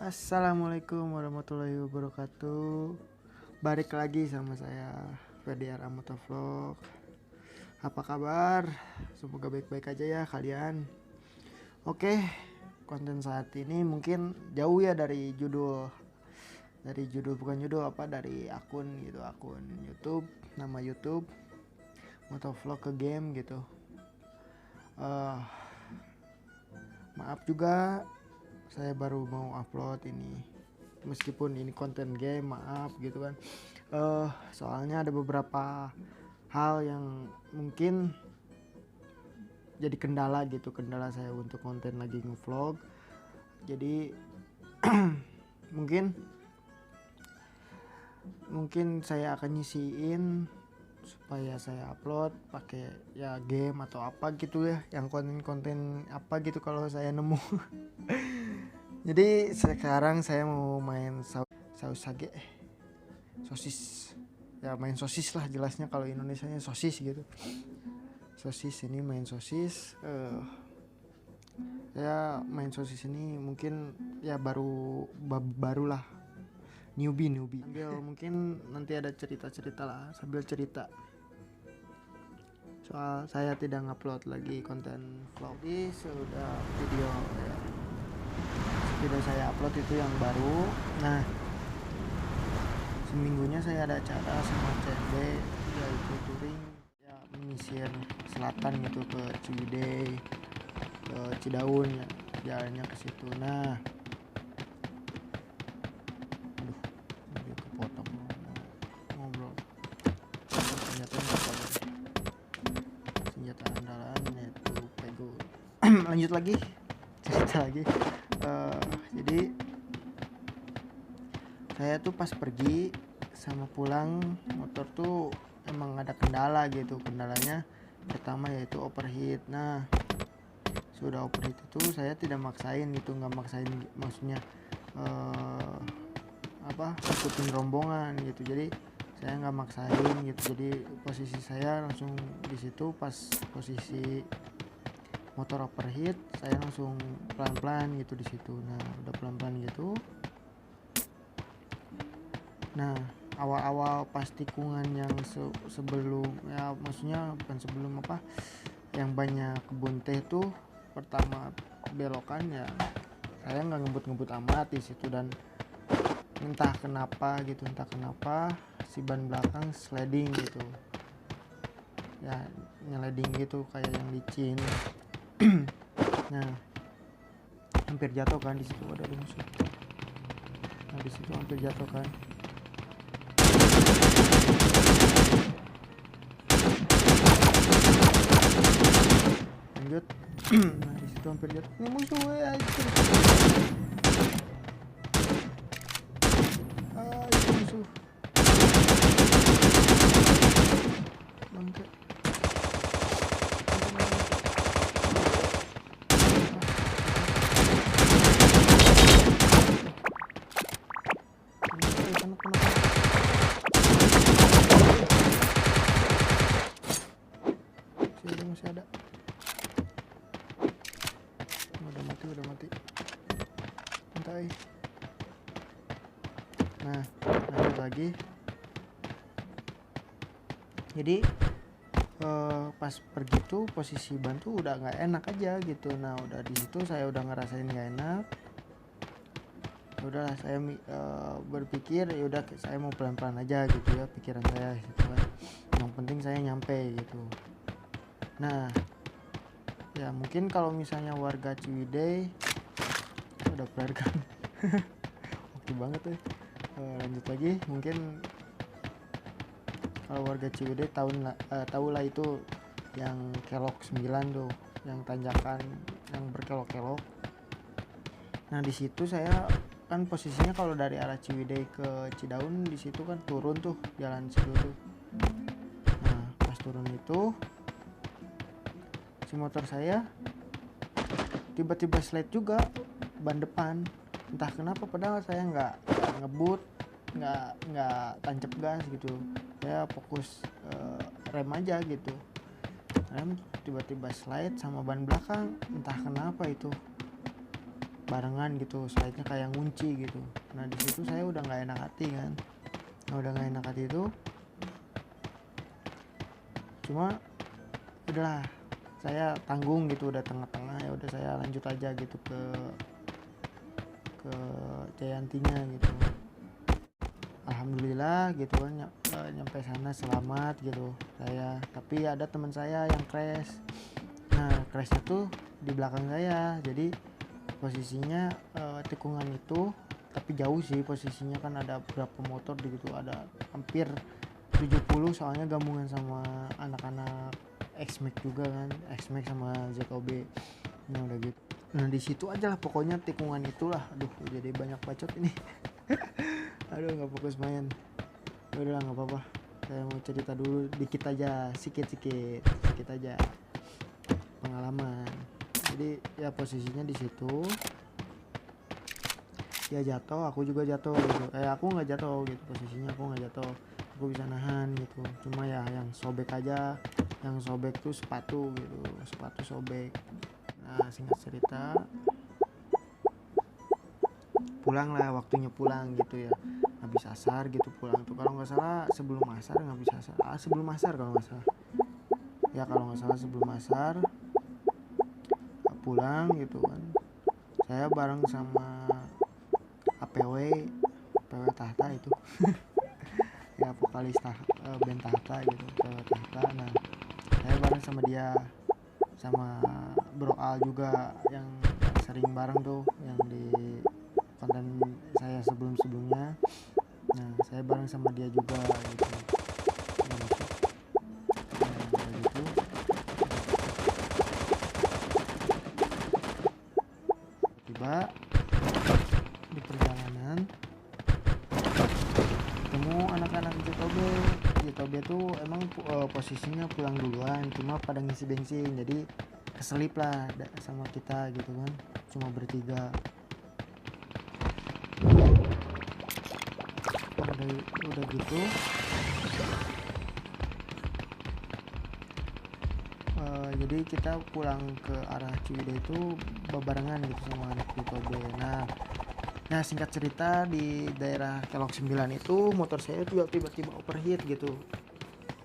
Assalamualaikum warahmatullahi wabarakatuh. Balik lagi sama saya VDR Motovlog. Apa kabar? Semoga baik-baik aja ya kalian. Oke, konten saat ini mungkin jauh ya dari judul. Bukan judul apa, dari akun gitu, akun YouTube, nama YouTube Motovlog ke game gitu. Maaf juga saya baru mau upload ini, meskipun ini konten game, maaf gitu kan. Soalnya ada beberapa hal yang mungkin jadi kendala saya untuk konten lagi ngevlog. Jadi mungkin saya akan nyisiin supaya saya upload pakai ya game atau apa gitu ya, yang konten-konten apa gitu kalau saya nemu. Jadi sekarang saya mau main saus sage, sosis ya, main sosis lah jelasnya, kalau Indonesianya sosis gitu. Sosis ini main sosis. Ya main sosis ini mungkin ya baru lah, newbie sambil mungkin nanti ada cerita lah sambil cerita soal saya tidak ngupload lagi konten vlog. Jadi sudah video saya upload itu yang baru. Nah, seminggunya saya ada acara sama CB, yaitu touring ya, menyisir selatan gitu, ke Ciwidey, ke Cidaun ya, jalannya ke situ. Nah, aduh, kepotong ngobrol. Senjata andalan yaitu pego. Lanjut lagi, cerita lagi. Jadi saya tuh pas pergi sama pulang motor tuh emang ada kendala gitu. Kendalanya pertama yaitu overheat. Nah, sudah overheat itu saya tidak maksain gitu, nggak maksain, maksudnya ikutin rombongan gitu. Jadi saya nggak maksain gitu. Jadi posisi saya langsung di situ, pas posisi motor overheat saya langsung pelan-pelan gitu di situ. Nah, udah pelan-pelan gitu. Nah, awal-awal pas tikungan yang sebelum ya, maksudnya bukan sebelum apa, yang banyak kebun teh tuh, pertama belokan ya, saya nggak ngebut amat di situ. Dan entah kenapa si ban belakang sliding gitu ya, nyeleding gitu kayak yang licin. Nah, hampir jatuh kan di situ, ada musuh. Nah, di situ hampir jatuh kan. Lanjut. Nah, di situ hampir jatuh. Ini musuh ya, itu musuh. Bangke. Masih ada. Udah mati. Santai. Nah, lanjut lagi. Jadi pas pergi tuh posisi ban tuh udah nggak enak aja gitu. Nah, udah di situ saya udah ngerasain nggak enak. Udahlah, saya berpikir ya udah, saya mau pelan-pelan aja gitu ya, pikiran saya gitu kan. Yang penting saya nyampe gitu. Nah, ya mungkin kalau misalnya warga Ciwidey udah player kan. Oke banget ya. Lanjut lagi, mungkin kalau warga Ciwidey tahu lah itu yang kelok 9 tuh, yang tanjakan yang berkelok-kelok. Nah, di situ saya kan posisinya kalau dari arah Ciwidey ke Cidaun, di situ kan turun tuh jalan situ tuh. Nah, pas turun itu si motor saya tiba-tiba slide juga ban depan, entah kenapa, padahal saya nggak ngebut, nggak tancap gas gitu, saya fokus rem aja gitu. Rem tiba-tiba slide sama ban belakang, entah kenapa itu. barengan gitu, slide-nya kayak ngunci gitu. Nah di situ saya udah nggak enak hati kan. Nah udah nggak enak hati itu, cuma udahlah saya tanggung gitu, udah tengah-tengah ya udah saya lanjut aja gitu ke Jayantinya gitu. Alhamdulillah gitu kan, nyampe sana selamat gitu saya. Tapi ada teman saya yang crash. Nah crashnya tuh di belakang saya, jadi posisinya tikungan itu, tapi jauh sih posisinya kan, ada berapa motor gitu, ada hampir 70 soalnya gabungan sama anak-anak X-Max juga kan, X-Max sama ZOB. Nah udah gitu, nah di situ aja lah pokoknya tikungan itulah. Aduh jadi banyak bacot ini. Aduh nggak fokus main. Udah nggak apa-apa, saya mau cerita dulu dikit aja, sedikit aja pengalaman. Jadi ya posisinya di situ dia jatuh, aku juga jatuh gitu. Aku nggak jatuh gitu, posisinya aku nggak jatuh, aku bisa nahan gitu. Cuma ya yang sobek aja, yang sobek tuh sepatu gitu, sepatu sobek. Nah singkat cerita, pulang lah, waktunya pulang gitu ya, habis asar gitu pulang tuh, kalau nggak salah sebelum asar, nggak bisa asar, sebelum asar kalau nggak salah ya, kalau nggak salah sebelum asar pulang gitu kan. Saya bareng sama APW Tahta itu ya vokalis band Tahta gitu, APW Tahta. Nah saya bareng sama dia, sama Bro Al juga yang sering bareng tuh, yang di konten saya sebelumnya. Nah saya bareng sama dia juga gitu. Gitu tiba di perjalanan ketemu anak-anak JTB tuh emang posisinya pulang duluan, cuma pada ngisi bensin, jadi keselip lah sama kita gitu kan, cuma bertiga. Udah gitu jadi kita pulang ke arah Ciwidey itu bebarengan gitu sama anak JTB. Nah singkat cerita, di daerah Kelok 9 itu motor saya tuh tiba-tiba overheat gitu.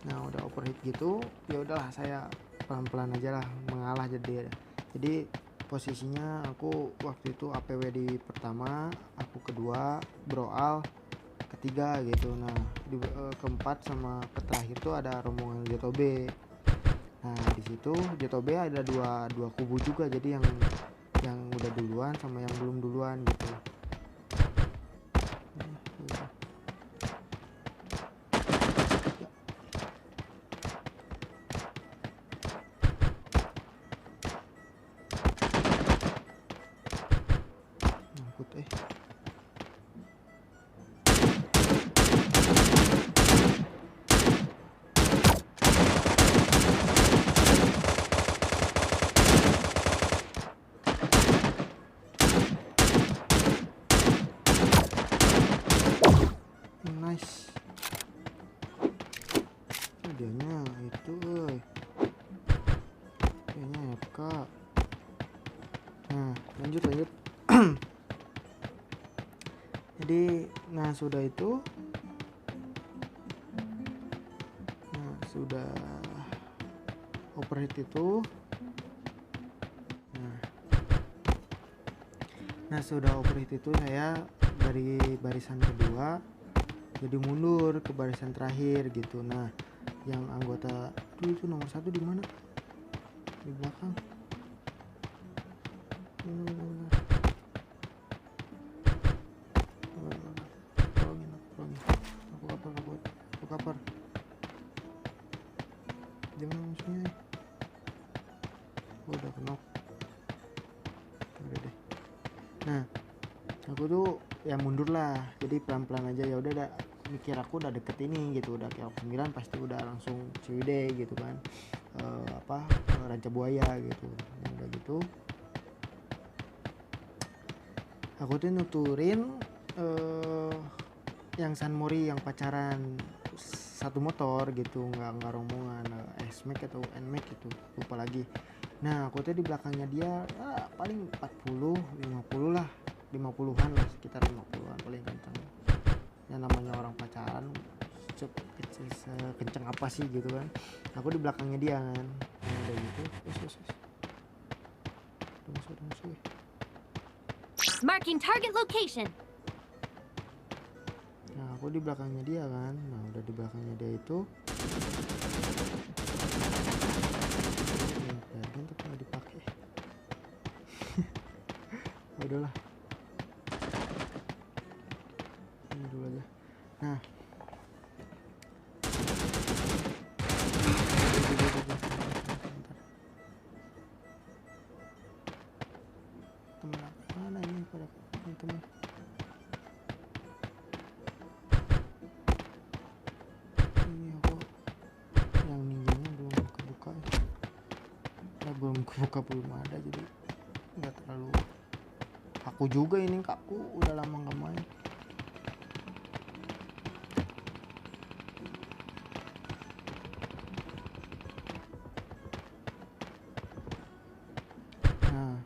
Nah udah overheat gitu, ya udahlah saya pelan-pelan aja lah mengalah. Jadi posisinya aku waktu itu APW di pertama, aku kedua, Bro Al ketiga gitu. Nah di keempat sama terakhir tuh ada rombongan JTB. Nah di situ JTB ada dua kubu juga, jadi yang udah duluan sama yang belum duluan gitu. Nice. Dianya itu kayaknya FK. Nah lanjut jadi sudah itu, sudah overheat itu, sudah overheat itu saya dari barisan kedua jadi mundur ke barisan terakhir gitu. Nah yang anggota itu nomor 1 di mana? Di belakang. Aku kapar. Jangan musuhnya. Udah kenok. Udah deh. Nah, aku tuh ya mundur lah. Jadi pelan-pelan aja, ya udah mikir aku udah deket ini gitu, udah kayak 9 pasti udah langsung Ciwidey gitu kan. Ranca Buaya gitu. Yang udah gitu aku tuh nuturin yang San Mori yang pacaran satu motor gitu, nggak rombongan, S-Max atau N-Max gitu, lupa lagi. Nah aku tuh di belakangnya dia paling 40 50 lah, 50-an lah, sekitar 50-an paling kencang. Yang namanya orang pacaran kenceng apa sih gitu kan. Aku di belakangnya dia kan. Nah, udah gitu udah musuh. Marking target location. Nah aku di belakangnya dia kan. Nah udah di belakangnya dia itu bagian tapi nggak dipakai. Udahlah ini dulu aja. Nah temen mana ini pada ini temen. Ini aku yang ninjanya belum kebuka ya. Belum kebuka, belum ada, jadi nggak terlalu kaku juga ini. Kaku udah lama nggak main. Nah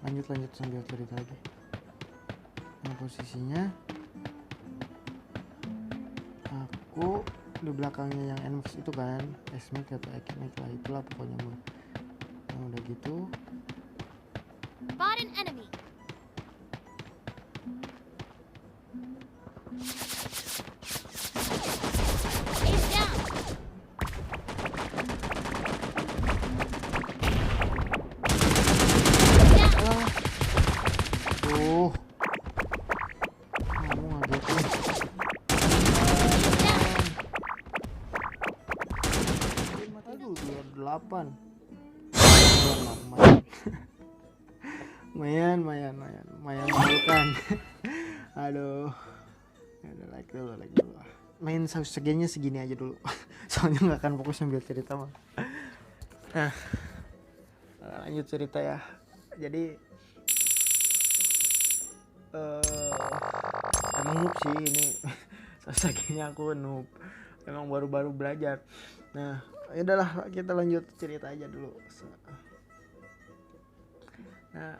lanjut sambil cerita lagi. Nah posisinya aku di belakangnya yang NMAX itu kan, SMAX atau XMAX lah, itulah pokoknya mah. Nah udah gitu Spot an enemy. Ace down. tuh kamu ngagetin. Aduh 28 lumayan malukan. Aduh udah like dulu main segenya segini aja dulu. Soalnya nggak akan fokus sambil cerita mah. Nah lanjut cerita ya. Jadi emang noob sih ini. Segenya aku noob, emang baru belajar. Nah ya udahlah kita lanjut cerita aja dulu. Nah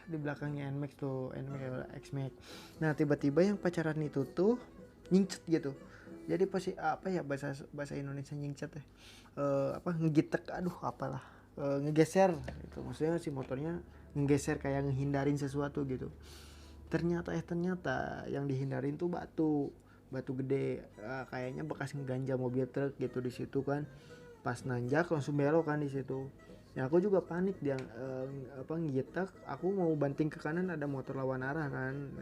di belakangnya NMAX tuh, NMAX XMAX. Nah tiba-tiba yang pacaran itu tuh nyincet gitu. Jadi pasti apa ya bahasa Indonesia nyincet ya, apa ngegitek, aduh apalah, ngegeser itu, maksudnya si motornya ngegeser kayak ngehindarin sesuatu gitu. Ternyata yang dihindarin tuh batu gede, kayaknya bekas ngeganja mobil truk gitu di situ kan. Pas nanjak langsung belok kan di situ. Ya aku juga panik, dia ngitak, aku mau banting ke kanan, ada motor lawan arah kan,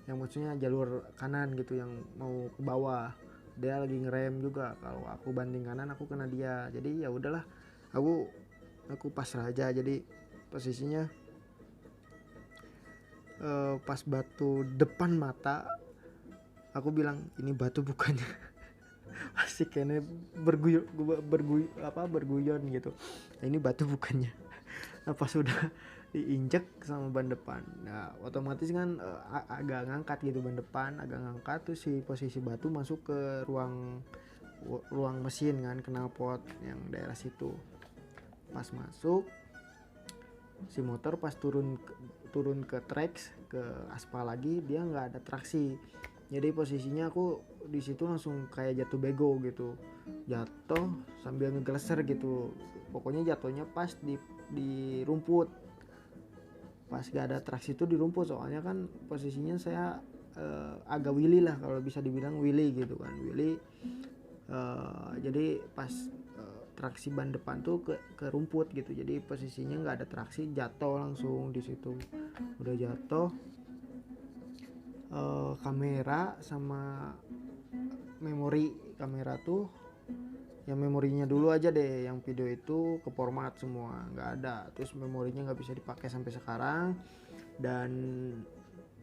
yang maksudnya jalur kanan gitu, yang mau ke bawah. Dia lagi ngerem juga, kalau aku banting kanan aku kena dia. Jadi ya udahlah, aku pasrah aja. Jadi posisinya pas batu depan mata, aku bilang ini batu bukannya. Asik kayaknya berguyon gitu. Nah, ini batu bukannya. Nah, pas sudah diinjek sama ban depan, nah otomatis kan agak ngangkat gitu, ban depan agak ngangkat tuh, si posisi batu masuk ke ruang mesin kan, knalpot yang daerah situ. Pas masuk, si motor pas turun ke tracks, ke aspal lagi, dia nggak ada traksi. Jadi posisinya aku di situ langsung kayak jatuh bego gitu, jatuh sambil ngegeleser gitu. Pokoknya jatuhnya pas di rumput, pas gak ada traksi itu di rumput. Soalnya kan posisinya saya agak willy lah, kalau bisa dibilang willy gitu kan, willy. Jadi pas traksi ban depan tuh ke rumput gitu, jadi posisinya nggak ada traksi, jatuh langsung di situ. Udah jatuh, kamera sama memori kamera tuh, yang memorinya dulu aja deh, yang video itu ke format semua nggak ada, terus memorinya nggak bisa dipakai sampai sekarang. Dan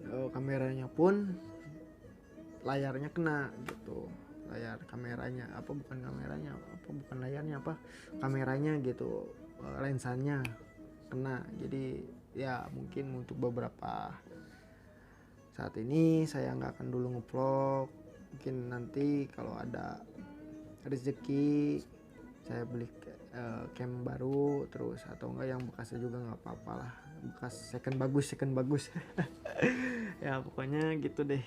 kameranya pun layarnya kena gitu, layar kameranya, bukan layarnya, kameranya gitu, lensanya kena. Jadi ya mungkin untuk beberapa saat ini saya nggak akan dulu ngevlog. Mungkin nanti kalau ada rezeki saya beli cam baru terus, atau enggak yang bekasnya juga nggak apa-apa lah, bekas second bagus ya pokoknya gitu deh.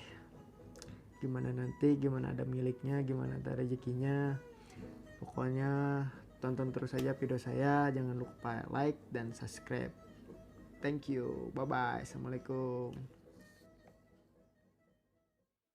Gimana nanti, gimana ada miliknya, gimana ada rezekinya, pokoknya tonton terus aja video saya, jangan lupa like dan subscribe. Thank you, bye bye, assalamualaikum.